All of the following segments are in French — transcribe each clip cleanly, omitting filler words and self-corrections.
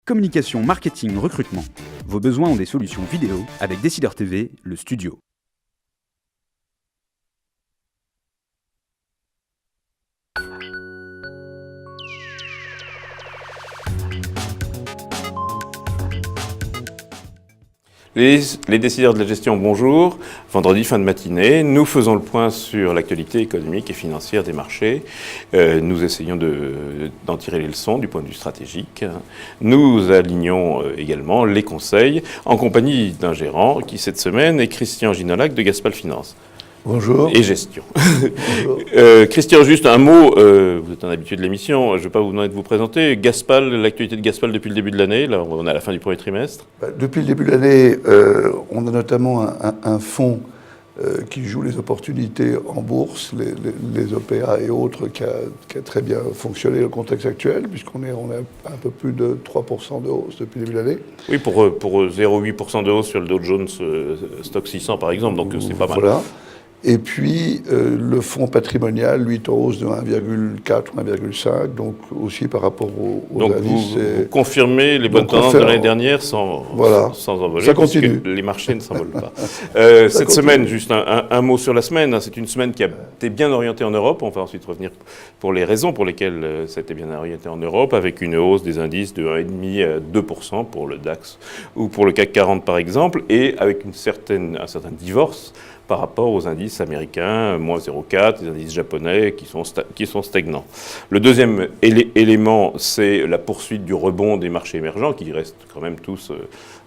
Communication, marketing, recrutement. Vos besoins ont des solutions vidéo avec Décideur TV, le studio. Les décideurs de la gestion, bonjour. Vendredi, fin de matinée, nous faisons le point sur l'actualité économique et financière des marchés. Nous essayons d'en tirer les leçons du point de vue stratégique. Nous alignons également les conseils en compagnie d'un gérant qui, cette semaine, est Christian Ginolac de Gaspal Finance. Bonjour. Et gestion. Bonjour. Christian, juste un mot, vous êtes un habitué de l'émission, je ne vais pas vous demander de vous présenter. Gaspal, l'actualité de Gaspal depuis le début de l'année, là on est à la fin du premier trimestre. Depuis le début de l'année, on a notamment un fonds qui joue les opportunités en bourse, les OPA et autres, qui a très bien fonctionné dans le contexte actuel, puisqu'on est un peu plus de 3% de hausse depuis le début de l'année. Oui, pour 0,8% de hausse sur le Dow Jones Stock 600 par exemple, donc c'est pas mal. Voilà. Et puis, le fonds patrimonial, lui, est en hausse de 1,4 ou 1,5, donc aussi par rapport aux donc indices. Vous confirmez les bonnes tendances de l'année dernière sans envoler, ça continue. Les marchés ne s'envolent pas. Cette semaine, juste un mot sur la semaine, hein, c'est une semaine qui a été bien orientée en Europe, on va ensuite revenir pour les raisons pour lesquelles ça a été bien orienté en Europe, avec une hausse des indices de 1,5 à 2% pour le DAX ou pour le CAC 40 par exemple, et avec un certain divorce par rapport aux indices américains, moins 0,4, les indices japonais qui sont stagnants. Le deuxième élément, c'est la poursuite du rebond des marchés émergents, qui restent quand même tous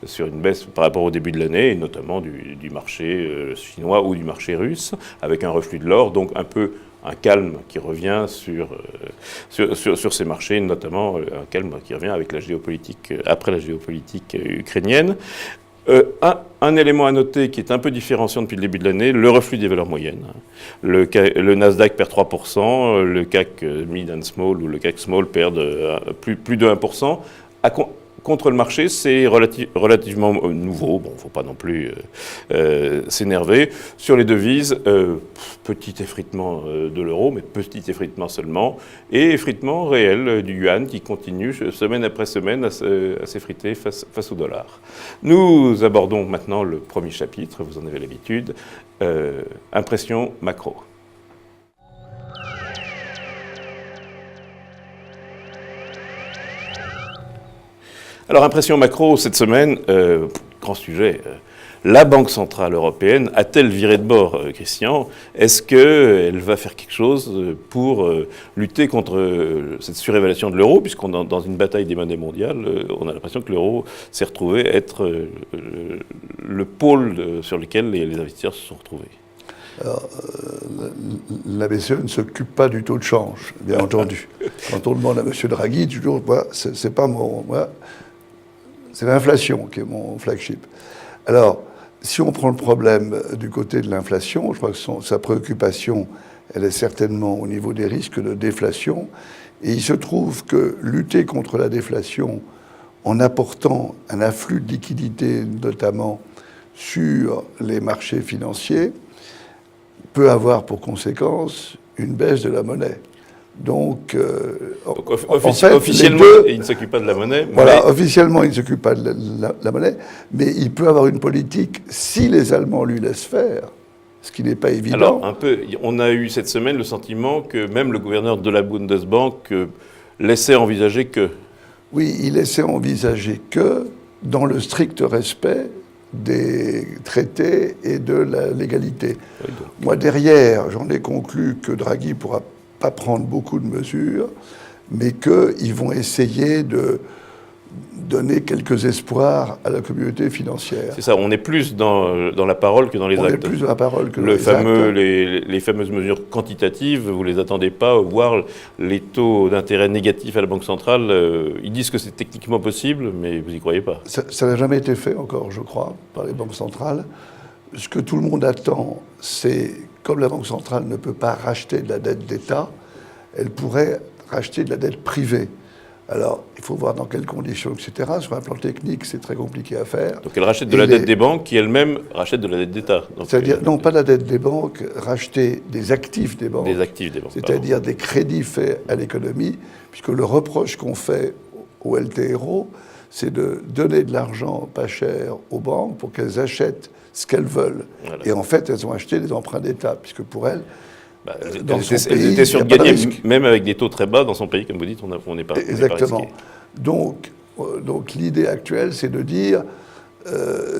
sur une baisse par rapport au début de l'année, et notamment du marché chinois ou du marché russe, avec un reflux de l'or, donc un peu un calme qui revient sur ces marchés, notamment un calme qui revient avec la géopolitique, après la géopolitique ukrainienne. Un élément à noter qui est un peu différenciant depuis le début de l'année, le reflux des valeurs moyennes. Le Nasdaq perd 3%, le CAC Mid and Small ou le CAC Small perd plus de 1%. Contre le marché, c'est relativement nouveau. Bon, il ne faut pas non plus s'énerver. Sur les devises, petit effritement de l'euro, mais petit effritement seulement, et effritement réel du yuan qui continue semaine après semaine à s'effriter face au dollar. Nous abordons maintenant le premier chapitre, vous en avez l'habitude, impression macro. Alors, impression macro, cette semaine, grand sujet. La Banque Centrale Européenne a-t-elle viré de bord, Christian? Est-ce qu'elle va faire quelque chose pour lutter contre cette surévaluation de l'euro, puisqu'on est dans une bataille des monnaies mondiales, on a l'impression que l'euro s'est retrouvé être le pôle sur lequel les investisseurs se sont retrouvés? Alors, la BCE ne s'occupe pas du taux de change, bien entendu. Quand on demande à M. Draghi, toujours, c'est pas c'est l'inflation qui est mon flagship. Alors, si on prend le problème du côté de l'inflation, je crois que sa préoccupation, elle est certainement au niveau des risques de déflation. Et il se trouve que lutter contre la déflation en apportant un afflux de liquidités, notamment sur les marchés financiers, peut avoir pour conséquence une baisse de la monnaie. Donc officiellement, il ne s'occupe pas de la monnaie. Voilà, officiellement, il ne s'occupe pas de la monnaie, mais il peut avoir une politique, si les Allemands lui laissent faire, ce qui n'est pas évident. Alors, un peu, on a eu cette semaine le sentiment que même le gouverneur de la Bundesbank laissait envisager que... Oui, il laissait envisager que, dans le strict respect des traités et de la légalité. Oui, moi, derrière, j'en ai conclu que Draghi pourra pas prendre beaucoup de mesures, mais qu'ils vont essayer de donner quelques espoirs à la communauté financière. C'est ça, on est plus dans la parole que dans les actes. On est plus dans la parole que dans les actes. Les fameuses mesures quantitatives, vous ne les attendez pas, voire les taux d'intérêt négatifs à la Banque centrale, ils disent que c'est techniquement possible, mais vous n'y croyez pas. Ça n'a jamais été fait encore, je crois, par les banques centrales. Ce que tout le monde attend, c'est, comme la Banque centrale ne peut pas racheter de la dette d'État, elle pourrait racheter de la dette privée. Alors, il faut voir dans quelles conditions, etc. Sur un plan technique, c'est très compliqué à faire. Donc elle rachète de la dette des banques qui elles-mêmes rachètent de la dette d'État. C'est-à-dire, non, pas la dette des banques, racheter des actifs des banques. Des actifs des banques. C'est-à-dire des crédits faits à l'économie, puisque le reproche qu'on fait au LTRO, c'est de donner de l'argent pas cher aux banques pour qu'elles achètent ce qu'elles veulent. Voilà. Et en fait, elles ont acheté des emprunts d'État, puisque pour elles, elles étaient sûres de gagner, même avec des taux très bas dans son pays, comme vous dites, on n'est pas Exactement. risqué. Donc l'idée actuelle, c'est de dire,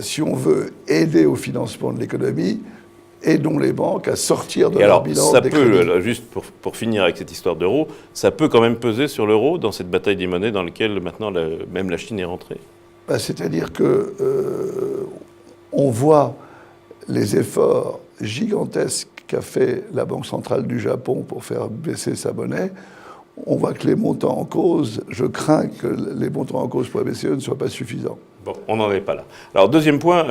si on veut aider au financement de l'économie, aidons les banques à sortir de leur bilan des crédits. Juste pour finir avec cette histoire d'euro, ça peut quand même peser sur l'euro dans cette bataille des monnaies dans laquelle maintenant même la Chine est rentrée. C'est-à-dire que on voit les efforts gigantesques qu'a fait la Banque centrale du Japon pour faire baisser sa monnaie. On voit que les montants en cause, je crains que les montants en cause pour la BCE ne soient pas suffisants. Bon, on n'en est pas là. Alors, deuxième point,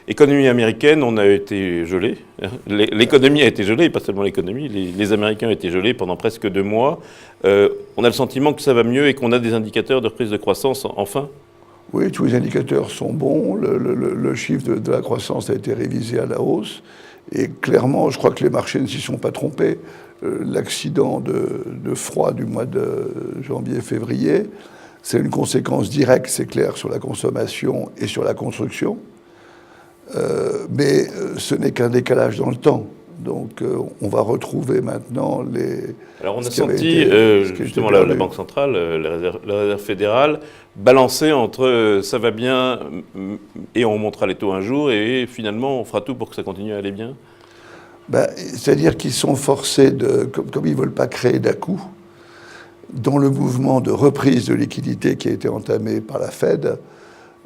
économie américaine, on a été gelé. L'économie a été gelée, et pas seulement l'économie. Les Américains ont été gelés pendant presque 2 mois. On a le sentiment que ça va mieux et qu'on a des indicateurs de reprise de croissance, enfin. Oui, tous les indicateurs sont bons. Le chiffre de la croissance a été révisé à la hausse. Et clairement, je crois que les marchés ne s'y sont pas trompés. L'accident de froid du mois de janvier-février, c'est une conséquence directe, c'est clair, sur la consommation et sur la construction. Mais ce n'est qu'un décalage dans le temps. Donc on va retrouver maintenant les... Alors on a senti justement la Banque centrale, la Réserve fédérale, balancer entre ça va bien et on montera les taux un jour et finalement on fera tout pour que ça continue à aller bien. C'est-à-dire qu'ils sont forcés, comme ils ne veulent pas créer d'à-coups, dans le mouvement de reprise de liquidité qui a été entamé par la Fed,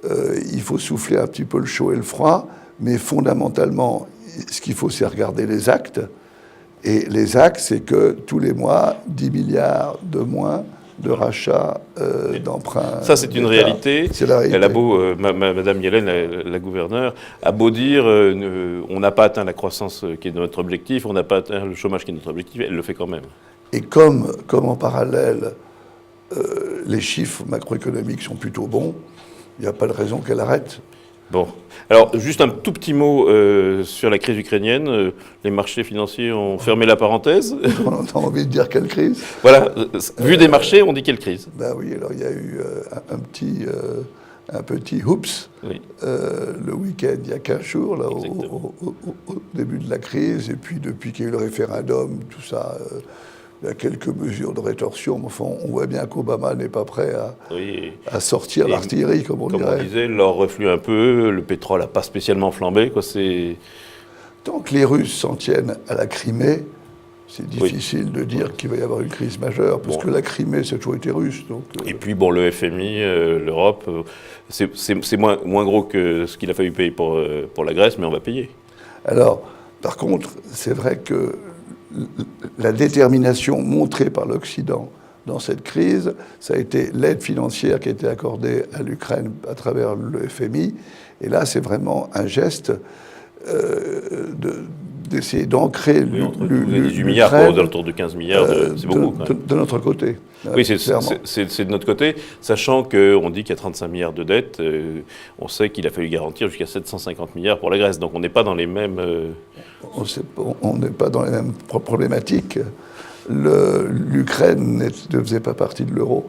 il faut souffler un petit peu le chaud et le froid, mais fondamentalement, ce qu'il faut, c'est regarder les actes. Et les actes, c'est que tous les mois, 10 milliards de moins de rachats d'emprunts. Ça, c'est une réalité. C'est la réalité. Elle a beau, Madame Yellen, la gouverneure, a beau dire on n'a pas atteint la croissance qui est notre objectif, on n'a pas atteint le chômage qui est notre objectif, elle le fait quand même. Et comme en parallèle, les chiffres macroéconomiques sont plutôt bons, il n'y a pas de raison qu'elle arrête. Bon. Alors, juste un tout petit mot sur la crise ukrainienne. Les marchés financiers ont fermé la parenthèse. On a envie de dire quelle crise. Voilà. Vu des marchés, on dit quelle crise. Ben oui, alors il y a eu un petit oups le week-end, il y a 15 jours, là, au début de la crise. Et puis, depuis qu'il y a eu le référendum, tout ça... il y a quelques mesures de rétorsion, mais enfin, on voit bien qu'Obama n'est pas prêt à sortir l'artillerie, comme on dirait. Comme on disait, l'or reflue un peu, le pétrole n'a pas spécialement flambé. Tant que les Russes s'en tiennent à la Crimée, c'est difficile de dire qu'il va y avoir une crise majeure, parce que la Crimée, ça a toujours été russe. Donc, Et puis, le FMI, l'Europe, c'est moins gros que ce qu'il a fallu payer pour la Grèce, mais on va payer. Alors, par contre, c'est vrai que la détermination montrée par l'Occident dans cette crise, ça a été l'aide financière qui a été accordée à l'Ukraine à travers le FMI. Et là, c'est vraiment un geste d'essayer d'ancrer l'Ukraine. 18 milliards, autour de 15 milliards, c'est beaucoup. De notre côté. Oui, c'est de notre côté, sachant qu'on dit qu'il y a 35 milliards de dettes, on sait qu'il a fallu garantir jusqu'à 750 milliards pour la Grèce. Donc on n'est pas dans les mêmes... On n'est pas dans les mêmes problématiques. L'Ukraine ne faisait pas partie de l'euro.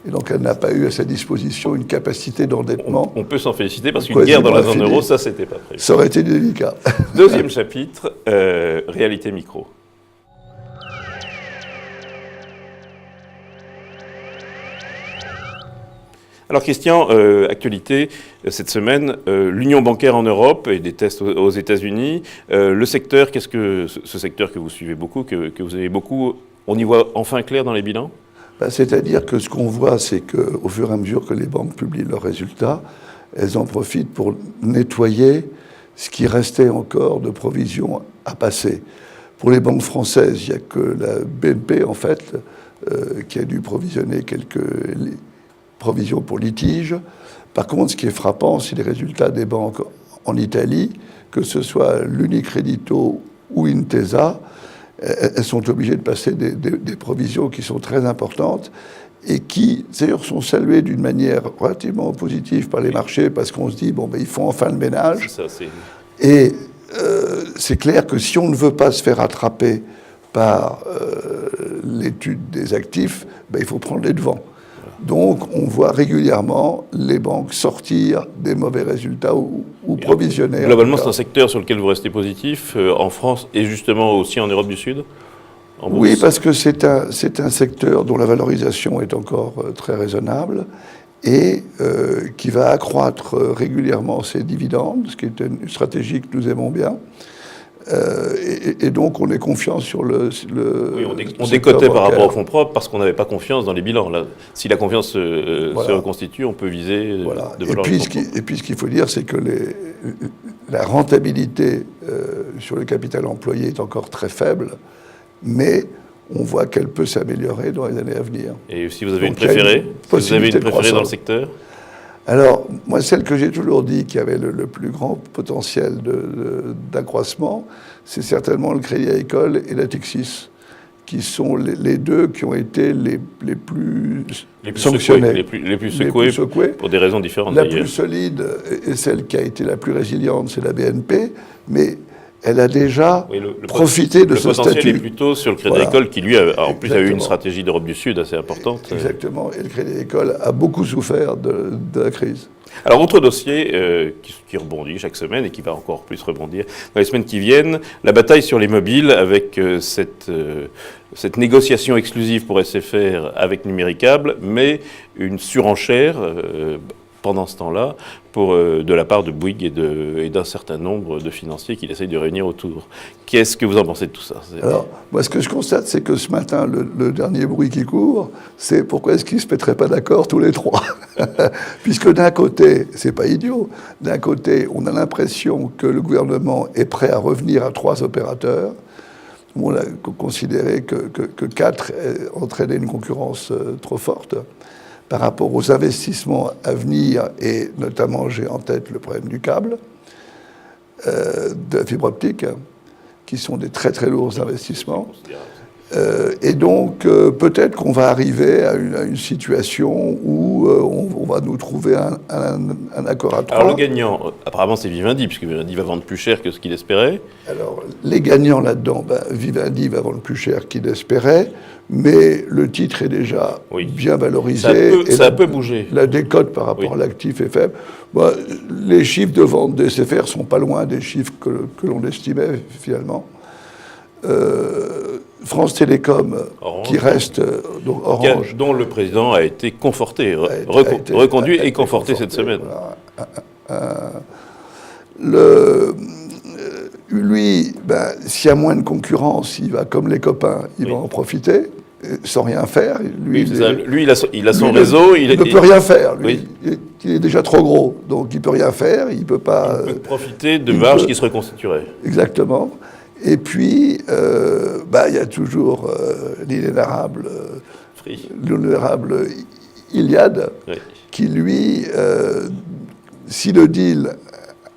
Et donc elle n'a pas eu à sa disposition une capacité d'endettement. On peut s'en féliciter parce qu'une guerre dans la zone euro, ça, c'était pas prévu. Ça aurait été délicat. Deuxième chapitre, réalité micro. Alors Christian, actualité cette semaine, l'union bancaire en Europe et des tests aux États-Unis. Le secteur, qu'est-ce que ce secteur que vous suivez beaucoup, que vous aimez beaucoup, on y voit enfin clair dans les bilans ? C'est-à-dire que ce qu'on voit, c'est qu'au fur et à mesure que les banques publient leurs résultats, elles en profitent pour nettoyer ce qui restait encore de provisions à passer. Pour les banques françaises, il n'y a que la BNP, en fait, qui a dû provisionner quelques provisions pour litige. Par contre, ce qui est frappant, c'est les résultats des banques en Italie, que ce soit l'Unicredito ou Intesa. Elles sont obligées de passer des provisions qui sont très importantes et qui, d'ailleurs, sont saluées d'une manière relativement positive par les marchés parce qu'on se dit, ils font enfin le ménage. Et c'est clair que si on ne veut pas se faire attraper par l'étude des actifs, il faut prendre les devants. Donc, on voit régulièrement les banques sortir des mauvais résultats ou provisionner. Globalement, c'est un secteur sur lequel vous restez positif, en France et justement aussi en Europe du Sud, en bourse. Oui, parce que c'est un secteur dont la valorisation est encore très raisonnable et qui va accroître régulièrement ses dividendes, ce qui est une stratégie que nous aimons bien. Et donc, on est confiant sur le oui, on décotait par rapport aux fonds propres parce qu'on n'avait pas confiance dans les bilans. Là, si la confiance se reconstitue, on peut viser voilà. de valeurs. Et puis, ce qu'il faut dire, c'est que la rentabilité sur le capital employé est encore très faible, mais on voit qu'elle peut s'améliorer dans les années à venir. Et si vous avez une préférée, dans le secteur? Alors, moi, celle que j'ai toujours dit qui avait le plus grand potentiel d'accroissement, c'est certainement le Crédit Agricole et la Texis, qui sont les deux qui ont été les plus sanctionnés. Les plus secoués pour des raisons différentes. La plus solide et celle qui a été la plus résiliente, c'est la BNP, mais elle a déjà profité de ce statut. Le potentiel est plutôt sur le Crédit Agricole qui, lui, en plus, a eu une stratégie d'Europe du Sud assez importante. Exactement. Et le Crédit Agricole a beaucoup souffert de la crise. Alors, autre dossier qui rebondit chaque semaine et qui va encore plus rebondir dans les semaines qui viennent, la bataille sur les mobiles avec cette négociation exclusive pour SFR avec Numéricable, mais une surenchère pendant ce temps-là de la part de Bouygues et d'un certain nombre de financiers qui essayent de réunir autour. Qu'est-ce que vous en pensez de tout ça? Alors, moi, ce que je constate, c'est que ce matin, le dernier bruit qui court, c'est pourquoi est-ce qu'ils ne se mettraient pas d'accord tous les trois? Puisque d'un côté, c'est pas idiot, d'un côté, on a l'impression que le gouvernement est prêt à revenir à 3 opérateurs. On a considéré que 4 entraînait une concurrence trop forte par rapport aux investissements à venir, et notamment, j'ai en tête le problème du câble, de la fibre optique, qui sont des très très lourds investissements. Et donc, peut-être qu'on va arriver à une situation où on va nous trouver un accord à 3. Alors, le gagnant, apparemment, c'est Vivendi, puisque Vivendi va vendre plus cher que ce qu'il espérait. Alors, les gagnants là-dedans, Vivendi va vendre plus cher qu'il espérait, mais le titre est déjà bien valorisé. Ça a peu bougé. La décote par rapport à l'actif est faible. Bon, les chiffres de vente des SFR sont pas loin des chiffres que l'on estimait, finalement. France Télécom, Orange, qui reste donc Orange, dont le président a été conforté, reconduit et conforté cette semaine. Voilà. Lui, s'il y a moins de concurrence, il va comme les copains, il va en profiter, sans rien faire. Lui, il a son réseau. Il ne peut rien faire. Lui, il est déjà trop gros, donc il ne peut rien faire. Il peut pas. Il peut profiter de marges qui se reconstitueraient. Exactement. Et puis, il y a toujours l'inénarrable Iliad, qui lui, si le deal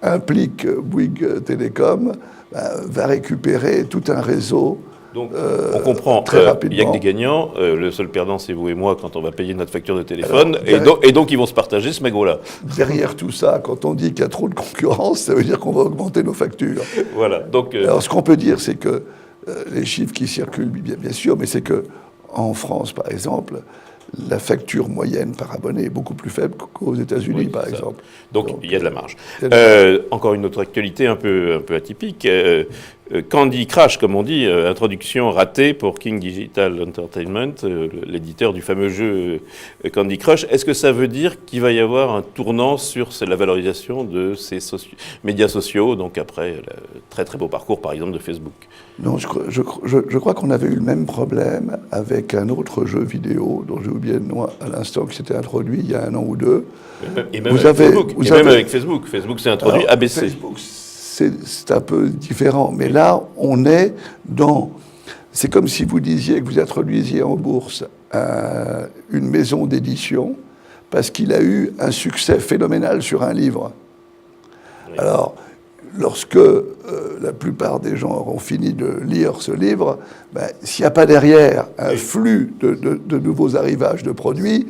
implique Bouygues Télécom, va récupérer tout un réseau. Donc, on comprend, très rapidement. Il n'y a que des gagnants. Le seul perdant, c'est vous et moi quand on va payer notre facture de téléphone. Et donc, ils vont se partager ce mégot-là. Derrière tout ça, quand on dit qu'il y a trop de concurrence, ça veut dire qu'on va augmenter nos factures. Voilà. Donc, alors, ce qu'on peut dire, c'est que les chiffres qui circulent, bien sûr, mais c'est qu'en France, par exemple, la facture moyenne par abonné est beaucoup plus faible qu'aux États-Unis, par exemple. Donc, il y a de la marge. Encore une autre actualité un peu atypique. Candy Crush, comme on dit, introduction ratée pour King Digital Entertainment, l'éditeur du fameux jeu Candy Crush. Est-ce que ça veut dire qu'il va y avoir un tournant sur la valorisation de ces médias sociaux, donc après le très très beau parcours, par exemple, de Facebook? Non, je crois qu'on avait eu le même problème avec un autre jeu vidéo dont j'ai oublié le nom à l'instant, qui s'était introduit il y a 1 an ou 2. Et même avec Facebook. Facebook s'est introduit ABC. Facebook, c'est un peu différent. Mais là, on est dans... C'est comme si vous disiez que vous introduisiez en bourse une maison d'édition parce qu'il a eu un succès phénoménal sur un livre. Oui. Alors, lorsque la plupart des gens auront fini de lire ce livre, s'il n'y a pas derrière un flux de nouveaux arrivages de produits,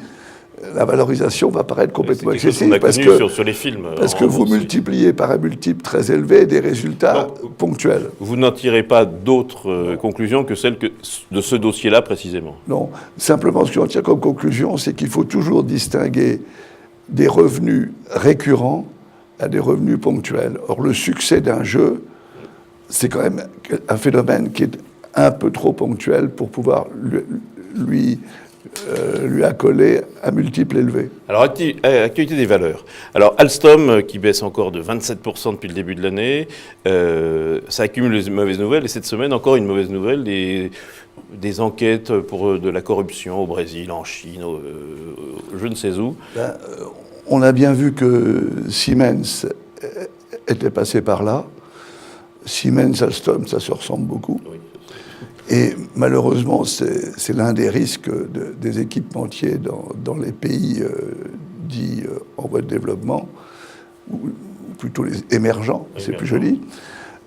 la valorisation va paraître complètement C'est quelque chose qu'on excessive. a connu sur les films. Parce que vous multipliez par un multiple très élevé des résultats ponctuels. Vous n'en tirez pas d'autres conclusions que celles de ce dossier-là précisément? Non, simplement ce que j'en tire comme conclusion, c'est qu'il faut toujours distinguer des revenus récurrents à des revenus ponctuels. Or, le succès d'un jeu, c'est quand même un phénomène qui est un peu trop ponctuel pour pouvoir lui accoler un multiple élevé. Alors, actualité des valeurs. Alors, Alstom, qui baisse encore de 27% depuis le début de l'année, ça accumule les mauvaises nouvelles. Et cette semaine, encore une mauvaise nouvelle, des enquêtes pour de la corruption au Brésil, en Chine, je ne sais où. On a bien vu que Siemens était passé par là. Siemens, Alstom, ça se ressemble beaucoup. Oui. Et malheureusement, c'est l'un des risques des équipementiers dans les pays dits en voie de développement, ou plutôt les émergents, c'est plus joli.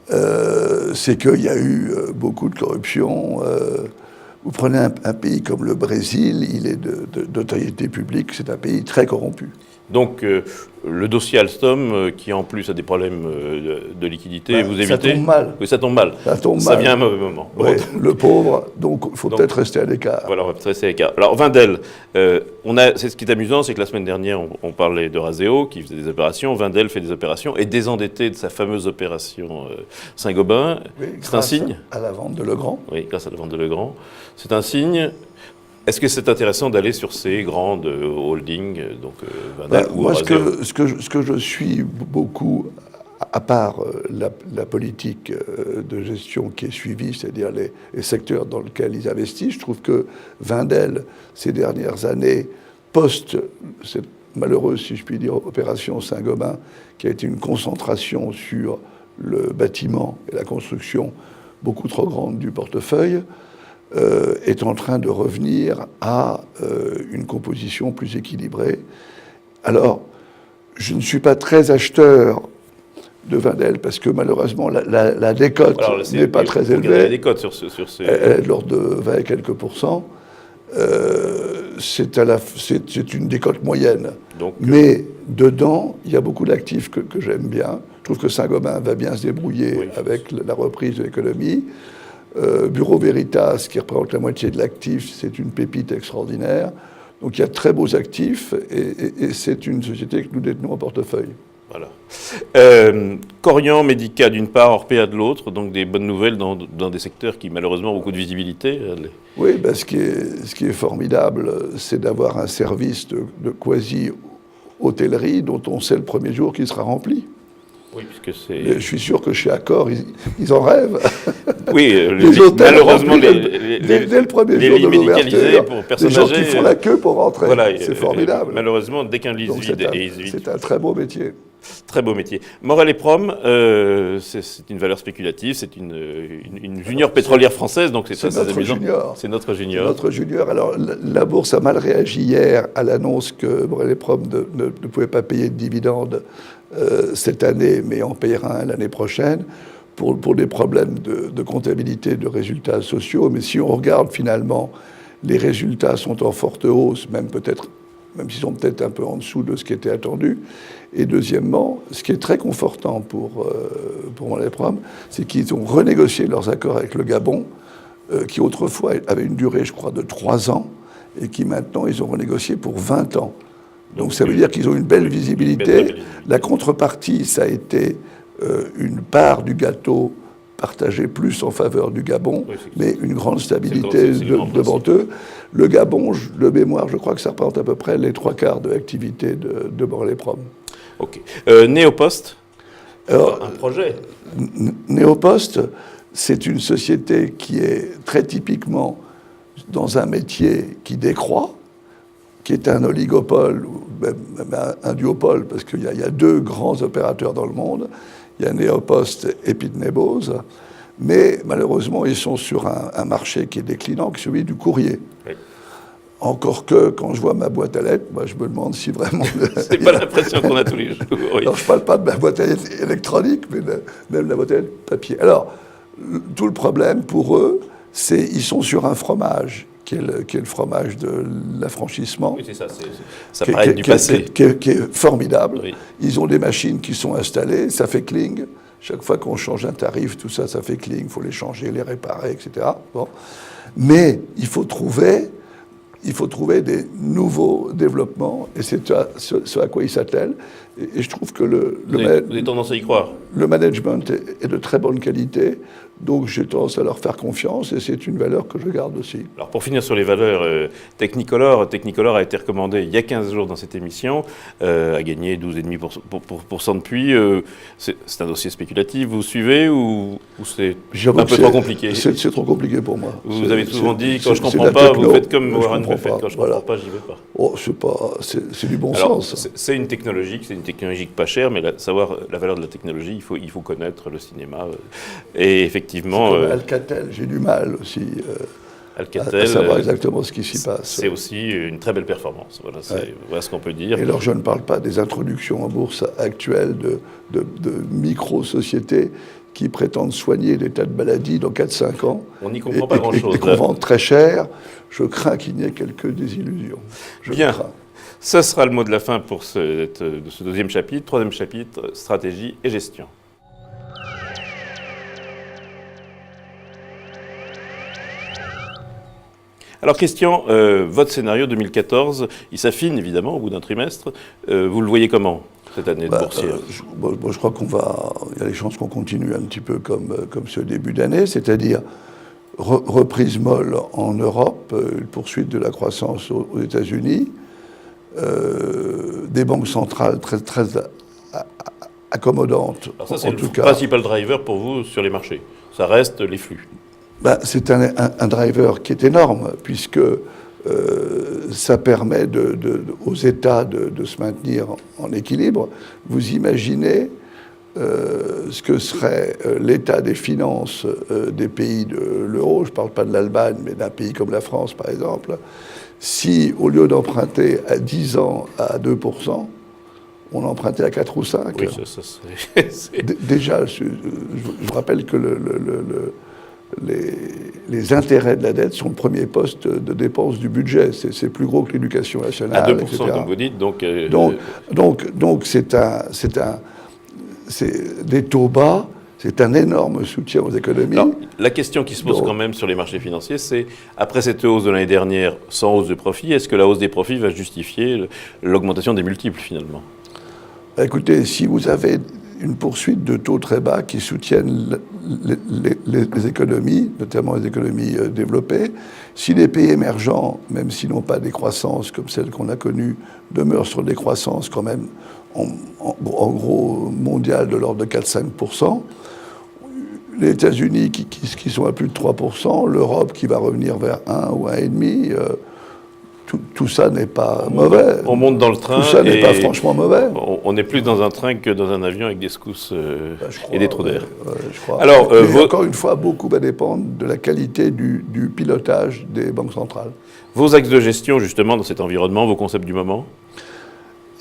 C'est qu'il y a eu beaucoup de corruption. Vous prenez un pays comme le Brésil, il est d'autorité publique, c'est un pays très corrompu. Donc, le dossier Alstom, qui en plus a des problèmes de liquidité, vous évitez. Ça tombe mal. Oui, ça tombe mal. Ça vient à un mauvais moment. Oui, le pauvre, donc il faut peut-être rester à l'écart. Voilà, on va peut-être rester à l'écart. Alors, Wendel, c'est ce qui est amusant, c'est que la semaine dernière, on parlait de Razeo, qui faisait des opérations. Wendel fait des opérations, et désendetté de sa fameuse opération Saint-Gobain. Oui, c'est un signe. À la vente de Legrand. Oui, grâce à la vente de Legrand. C'est un signe. Est-ce que c'est intéressant d'aller sur ces grandes holdings, donc Wendel ou moi, Razeo? ce que je suis beaucoup, à part la politique de gestion qui est suivie, c'est-à-dire les secteurs dans lesquels ils investissent, je trouve que Wendel, ces dernières années, cette malheureuse, si je puis dire, opération Saint-Gobain, qui a été une concentration sur le bâtiment et la construction beaucoup trop grande du portefeuille, est en train de revenir à une composition plus équilibrée. Alors, je ne suis pas très acheteur de Wendel parce que malheureusement la décote n'est pas très élevée. La décote sur ces... Elle est de l'ordre de 20 et quelques pourcents. C'est une décote moyenne. Donc, mais dedans, il y a beaucoup d'actifs que j'aime bien. Je trouve que Saint-Gobain va bien se débrouiller avec la reprise de l'économie. Bureau Veritas, qui représente la moitié de l'actif, c'est une pépite extraordinaire. Donc il y a de très beaux actifs et c'est une société que nous détenons en portefeuille. Voilà. Corian, Medica d'une part, Orpea de l'autre, donc des bonnes nouvelles dans des secteurs qui malheureusement ont beaucoup de visibilité. Oui, ben, ce qui est formidable, c'est d'avoir un service de quasi-hôtellerie dont on sait le premier jour qu'il sera rempli. Oui, puisque c'est... Je suis sûr que chez Accor, ils en rêvent. Oui, malheureusement, dès le premier jour de l'ouverture, pour personnes les gens âgées, qui font la queue pour rentrer. Voilà, c'est formidable. Malheureusement, dès qu'un lit se vide, c'est un très beau métier. Très beau métier. Morel et Prom, c'est une valeur spéculative, c'est une junior pétrolière française, donc c'est notre junior. C'est notre junior. Notre junior. Alors, la bourse a mal réagi hier à l'annonce que Morel et Prom ne pouvait pas payer de dividendes cette année, mais en payera un l'année prochaine, pour des problèmes de comptabilité de résultats sociaux. Mais si on regarde finalement, les résultats sont en forte hausse, même s'ils sont peut-être un peu en dessous de ce qui était attendu. Et deuxièmement, ce qui est très confortant pour Morel et Prom, c'est qu'ils ont renégocié leurs accords avec le Gabon, qui autrefois avait une durée, je crois, de 3 ans, et qui maintenant, ils ont renégocié pour 20 ans. Donc ça veut dire qu'ils ont une belle visibilité. La contrepartie, ça a été une part du gâteau partagée plus en faveur du Gabon, mais une grande stabilité devant eux. Le Gabon, de mémoire, je crois que ça représente à peu près les 3/4 de l'activité de Morel et Prom. Ok. Néopost, un projet. Néopost, c'est une société qui est très typiquement dans un métier qui décroît, qui est un oligopole, ou même un duopole, parce qu'il y a 2 grands opérateurs dans le monde. Il y a Néopost et Pitney-Bowes, mais malheureusement, ils sont sur un marché qui est déclinant, qui est celui du courrier. Oui. Encore que, quand je vois ma boîte à lettres, moi, je me demande si vraiment... C'est pas l'impression qu'on a tous les jours. Oui. Alors, je ne parle pas de ma boîte à lettres électronique, mais même la boîte à lettres papier. Alors, tout le problème pour eux, c'est qu'ils sont sur un fromage qui qui est le fromage de l'affranchissement. Oui, c'est ça. Ça paraît être du passé. Qui est formidable. Oui. Ils ont des machines qui sont installées, ça fait cling. Chaque fois qu'on change un tarif, tout ça, ça fait cling. Il faut les changer, les réparer, etc. Bon. Mais il faut trouver des nouveaux développements, et c'est ce à quoi ils s'attellent. Et je trouve que vous avez tendance à y croire. le management est de très bonne qualité, donc j'ai tendance à leur faire confiance, et c'est une valeur que je garde aussi. Alors pour finir sur les valeurs, Technicolor a été recommandé il y a 15 jours dans cette émission, a gagné 12,5% depuis. C'est un dossier spéculatif, vous suivez ou c'est un peu trop compliqué? C'est trop compliqué pour moi. Vous avez souvent dit, quand je ne comprends pas, vous faites comme Warren Buffett, quand je ne comprends pas, j'y vais pas. Oh, c'est du bon Alors, sens. c'est une technologie pas chère, mais savoir la valeur de la technologie, il faut connaître le cinéma. Et effectivement... Alcatel, j'ai du mal aussi Alcatel, à savoir exactement ce qui s'y passe. C'est aussi une très belle performance, voilà ce qu'on peut dire. Et alors je ne parle pas des introductions en bourse actuelles de micro-sociétés qui prétendent soigner des tas de maladies dans 4-5 ans. On n'y comprend pas grand-chose. Et qu'on vend très cher. Je crains qu'il n'y ait quelques désillusions. Bien. Ce sera le mot de la fin pour ce deuxième chapitre. Troisième chapitre, stratégie et gestion. Alors Christian, votre scénario 2014, il s'affine évidemment au bout d'un trimestre. Vous le voyez comment cette année boursière? Je crois il y a des chances qu'on continue un petit peu comme ce début d'année, c'est-à-dire reprise molle en Europe, une poursuite de la croissance aux États-Unis, des banques centrales très accommodantes. Alors ça, c'est le principal driver pour vous sur les marchés. Ça reste les flux. C'est un driver qui est énorme, puisque ça permet aux États de se maintenir en équilibre. Vous imaginez ce que serait l'état des finances des pays de l'euro, je ne parle pas de l'Allemagne, mais d'un pays comme la France, par exemple, si, au lieu d'emprunter à 10 ans à 2%, on empruntait à 4 ou 5. Oui, Déjà, je vous rappelle que les intérêts de la dette sont le premier poste de dépense du budget. C'est plus gros que l'éducation nationale, à 2%, etc. comme vous dites. Donc c'est des taux bas. C'est un énorme soutien aux économies. Alors, la question qui se pose quand même sur les marchés financiers, c'est, après cette hausse de l'année dernière, sans hausse de profit, est-ce que la hausse des profits va justifier l'augmentation des multiples, finalement? Écoutez, si vous avez une poursuite de taux très bas qui soutiennent les économies, notamment les économies développées, si les pays émergents, même s'ils n'ont pas des croissances comme celles qu'on a connues, demeurent sur des croissances quand même en gros mondiales de l'ordre de 4-5%, les États-Unis qui sont à plus de 3%, l'Europe qui va revenir vers 1 ou 1,5%, tout ça n'est pas mauvais. On monte dans le train. Tout ça n'est pas franchement mauvais. On est plus dans un train que dans un avion avec des secousses et des trous d'air. Je crois. Alors, encore une fois, beaucoup va dépendre de la qualité du pilotage des banques centrales. Vos axes de gestion, justement, dans cet environnement, vos concepts du moment?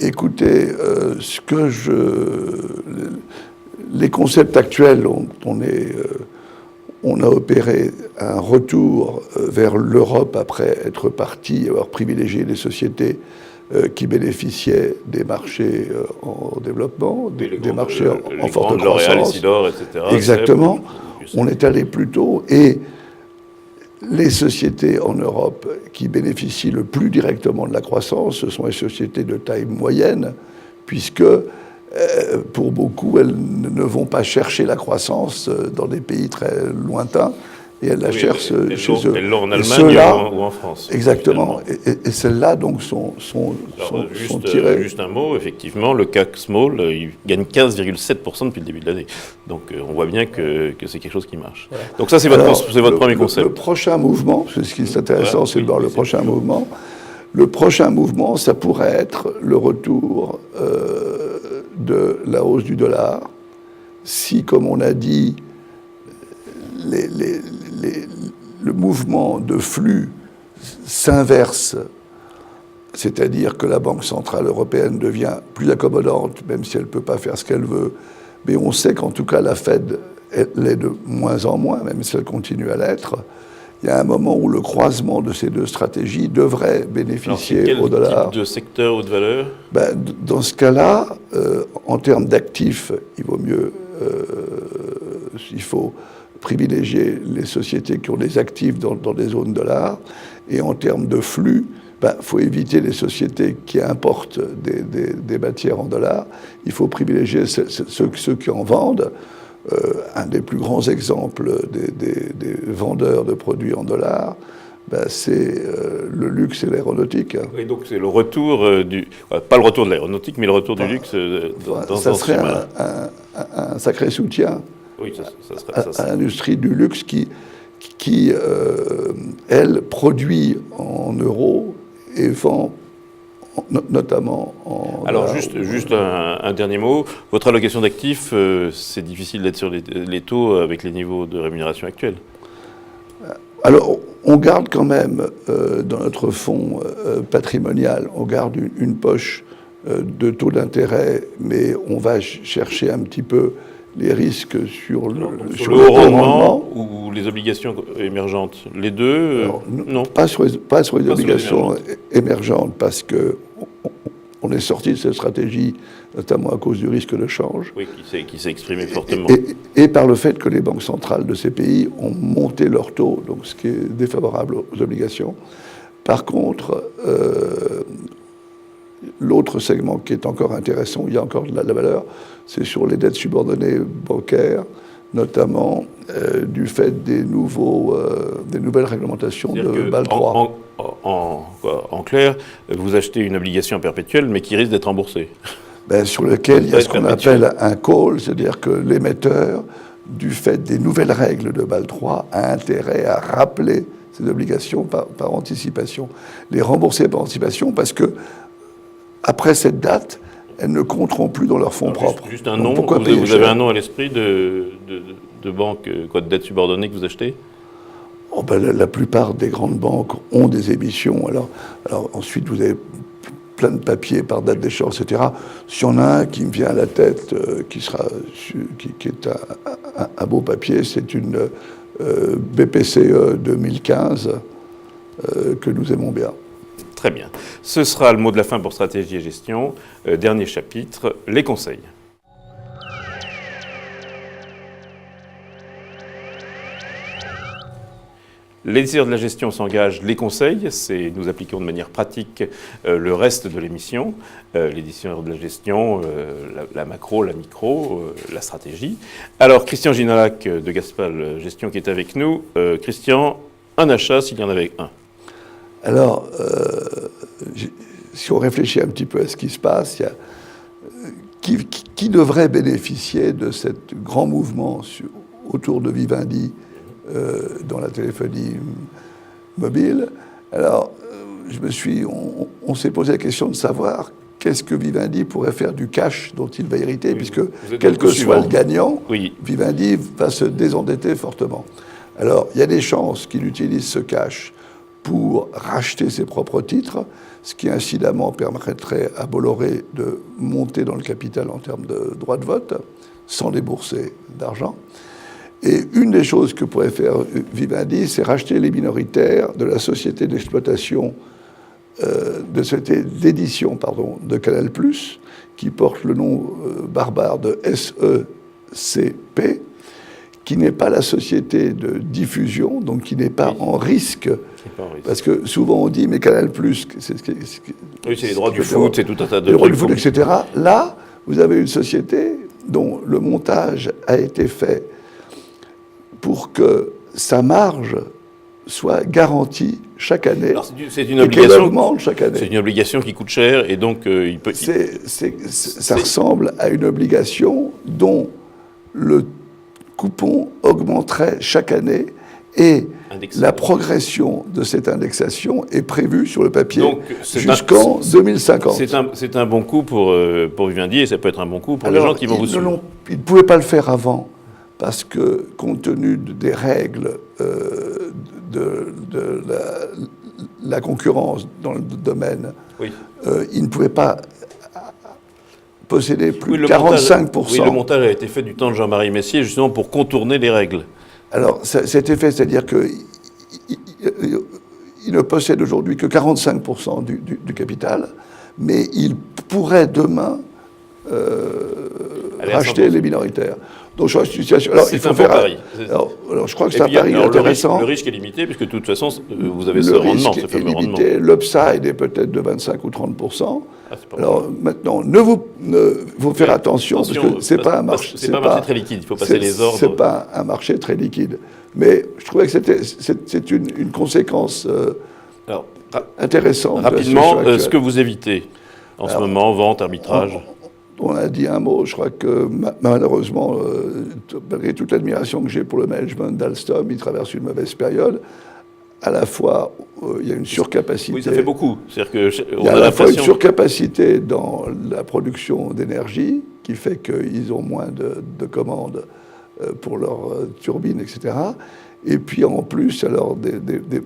Écoutez, les concepts actuels, on a opéré un retour vers l'Europe après être parti, avoir privilégié les sociétés qui bénéficiaient des marchés en développement, des marchés en forte croissance. L'Oréal, Isidore, etc. Exactement. On est allé plus tôt, et les sociétés en Europe qui bénéficient le plus directement de la croissance, ce sont les sociétés de taille moyenne, puisque pour beaucoup, elles ne vont pas chercher la croissance dans des pays très lointains, et elles la cherchent chez eux. Elles l'ont en Allemagne ou en France. Exactement. Et celles-là, donc, sont tirées. Juste un mot, effectivement, le CAC Small, il gagne 15,7% depuis le début de l'année. Donc, on voit bien que c'est quelque chose qui marche. Voilà. Donc ça, c'est votre premier concept. Le prochain mouvement, ce qui est intéressant, c'est de voir le prochain mouvement. Le prochain mouvement, ça pourrait être le retour de la hausse du dollar. Si, comme on a dit, le mouvement de flux s'inverse, c'est-à-dire que la Banque centrale européenne devient plus accommodante, même si elle ne peut pas faire ce qu'elle veut, mais on sait qu'en tout cas la Fed l'est de moins en moins, même si elle continue à l'être, il y a un moment où le croisement de ces deux stratégies devrait bénéficier au dollar. Quel type de secteur ou de valeur? Dans ce cas-là, en termes d'actifs, il faut privilégier les sociétés qui ont des actifs dans des zones dollars. Et en termes de flux, il faut éviter les sociétés qui importent des matières en dollars. Il faut privilégier ceux qui en vendent. Un des plus grands exemples des vendeurs de produits en dollars, c'est le luxe et l'aéronautique. Oui, donc c'est le retour pas le retour de l'aéronautique, mais le retour du luxe dans ça ce serait schéma. un sacré soutien Oui, ça serait à l'industrie du luxe qui elle, produit en euros et vend notamment en... Alors, juste un dernier mot. Votre allocation d'actifs, c'est difficile d'être sur les taux avec les niveaux de rémunération actuels. Alors, on garde quand même, dans notre fonds patrimonial, on garde une poche de taux d'intérêt, mais on va chercher un petit peu les risques sur le haut rendement ou les obligations émergentes. Les deux, alors, non. Pas sur les obligations émergentes, parce que on est sorti de cette stratégie, notamment à cause du risque de change. Oui, qui s'est exprimé fortement. Et par le fait que les banques centrales de ces pays ont monté leurs taux, donc ce qui est défavorable aux obligations. Par contre, l'autre segment qui est encore intéressant, il y a encore de la valeur, c'est sur les dettes subordonnées bancaires, notamment du fait des nouvelles réglementations de Bâle III. En clair, vous achetez une obligation perpétuelle, mais qui risque d'être remboursée. Sur lequel il y a ce qu'on appelle un call, c'est-à-dire que l'émetteur, du fait des nouvelles règles de Bâle III, a intérêt à rappeler ces obligations par anticipation. Les rembourser par anticipation parce que, après cette date, elles ne compteront plus dans leurs fonds propres. Juste un nom, vous avez un nom à l'esprit de banque, de dette subordonnée que vous achetez? La plupart des grandes banques ont des émissions. Alors ensuite, vous avez plein de papiers par date d'échéance, etc. S'il y en a un qui me vient à la tête, qui est un beau papier, c'est une BPCE 2015 que nous aimons bien. Très bien. Ce sera le mot de la fin pour Stratégie et Gestion. Dernier chapitre, les conseils. Les décideurs de la gestion s'engagent, les conseils, nous appliquons de manière pratique le reste de l'émission, les décideurs de la gestion, la macro, la micro, la stratégie. Alors, Christian Ginalac de Gaspal Gestion qui est avec nous. Christian, un achat s'il y en avait un. Alors, si on réfléchit un petit peu à ce qui se passe, qui devrait bénéficier de ce grand mouvement autour de Vivendi dans la téléphonie mobile? Alors, on s'est posé la question de savoir qu'est-ce que Vivendi pourrait faire du cash dont il va hériter, puisque quel que soit le gagnant, Vivendi va se désendetter fortement. Alors, il y a des chances qu'il utilise ce cash pour racheter ses propres titres, ce qui incidemment permettrait à Bolloré de monter dans le capital en termes de droits de vote, sans débourser d'argent. Et une des choses que pourrait faire Vivendi, c'est racheter les minoritaires de la société d'exploitation, d'édition de Canal+, qui porte le nom barbare de SECP, qui n'est pas la société de diffusion, donc qui n'est pas en risque. Parce que souvent on dit, mais Canal+, c'est les droits du foot, c'est tout un tas de les droits du foot, etc. Là, vous avez une société dont le montage a été fait pour que sa marge soit garantie chaque année. Alors, c'est une obligation, augmente chaque année. C'est une obligation qui coûte cher et donc il peut. Ça ressemble à une obligation dont le coupon augmenterait chaque année et la progression de cette indexation est prévue sur le papier jusqu'en 2050. C'est un bon coup pour Vivendi et ça peut être un bon coup pour les gens qui vont vous suivre. Ils ne pouvaient pas le faire avant parce que, compte tenu des règles de la concurrence dans le domaine, ils ne pouvaient pas posséder plus de 45%. Oui, le montage a été fait du temps de Jean-Marie Messier, justement pour contourner les règles. Alors, c'était fait, c'est-à-dire que il ne possède aujourd'hui que 45% du capital, mais il pourrait demain racheter les minoritaires. Donc je crois que c'est une situation. Alors, c'est un bon pari. Alors, je crois que c'est un pari intéressant. Le risque est limité, puisque de toute façon, vous avez ce rendement, ce fameux rendement. L'upside est peut-être de 25 ou 30%. Alors maintenant, faut faire attention, parce que c'est pas un marché. C'est pas un marché très liquide, il faut passer les ordres. C'est pas un marché très liquide. Mais je trouvais que c'est une conséquence intéressante. Rapidement, ce que vous évitez en ce moment, vente, arbitrage. On a dit un mot, je crois que malheureusement, malgré toute l'admiration que j'ai pour le management d'Alstom, il traverse une mauvaise période. À la fois, il y a une surcapacité. Oui, ça fait beaucoup. C'est-à-dire que il y a à la fois une surcapacité dans la production d'énergie, qui fait qu'ils ont moins de commandes pour leurs turbines, etc. Et puis en plus, alors,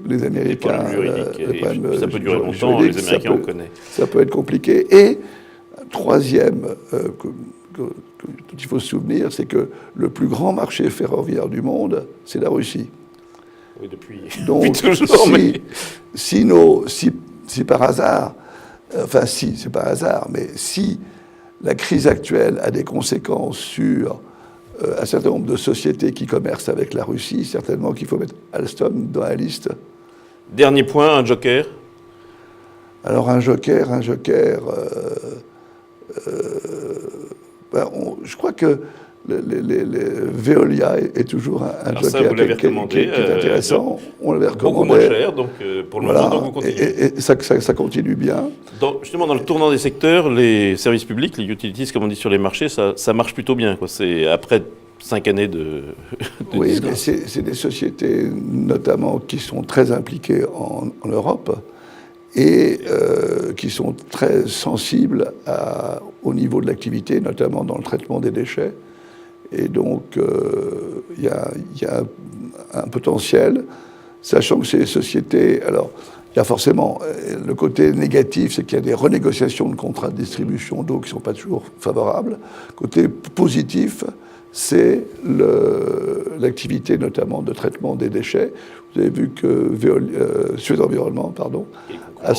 les Américains... Les problèmes juridiques. Ça peut durer longtemps, les Américains, on connaît. Ça peut être compliqué. Et troisième, dont il faut se souvenir, c'est que le plus grand marché ferroviaire du monde, c'est la Russie. Oui, depuis Donc, toujours. si par hasard, enfin si, c'est pas hasard, mais si la crise actuelle a des conséquences sur un certain nombre de sociétés qui commercent avec la Russie, certainement qu'il faut mettre Alstom dans la liste. Dernier point, un joker. Alors un joker, je crois que Veolia est toujours un joker ça, vous qui est intéressant. On l'avait recommandé. Beaucoup moins cher, donc pour le moment, donc vous continuez. Et ça continue bien. Justement, dans le tournant des secteurs, les services publics, les utilities, comme on dit sur les marchés, ça marche plutôt bien. C'est après 5 années de oui, mais c'est des sociétés notamment qui sont très impliquées en Europe et qui sont très sensibles au niveau de l'activité, notamment dans le traitement des déchets. Et donc, il y a un potentiel, sachant que ces sociétés... Alors, il y a forcément... Le côté négatif, c'est qu'il y a des renégociations de contrats de distribution d'eau qui ne sont pas toujours favorables. Côté positif, c'est l'activité notamment de traitement des déchets. Vous avez vu que Suez Environnement a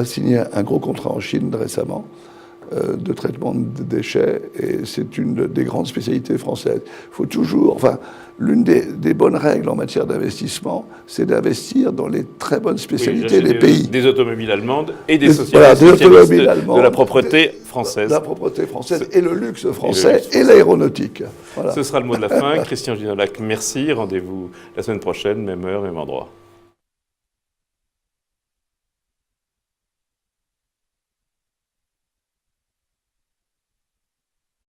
signé un gros contrat en Chine récemment de traitement de déchets, et c'est une des grandes spécialités françaises. Il faut toujours... Enfin, l'une des bonnes règles en matière d'investissement, c'est d'investir dans les très bonnes spécialités des pays. Des automobiles allemandes et des sociétés de la propreté française. La propreté française et le luxe français et l'aéronautique. Voilà. Ce sera le mot de la fin. Christian Gignola, merci. Rendez-vous la semaine prochaine, même heure, même endroit.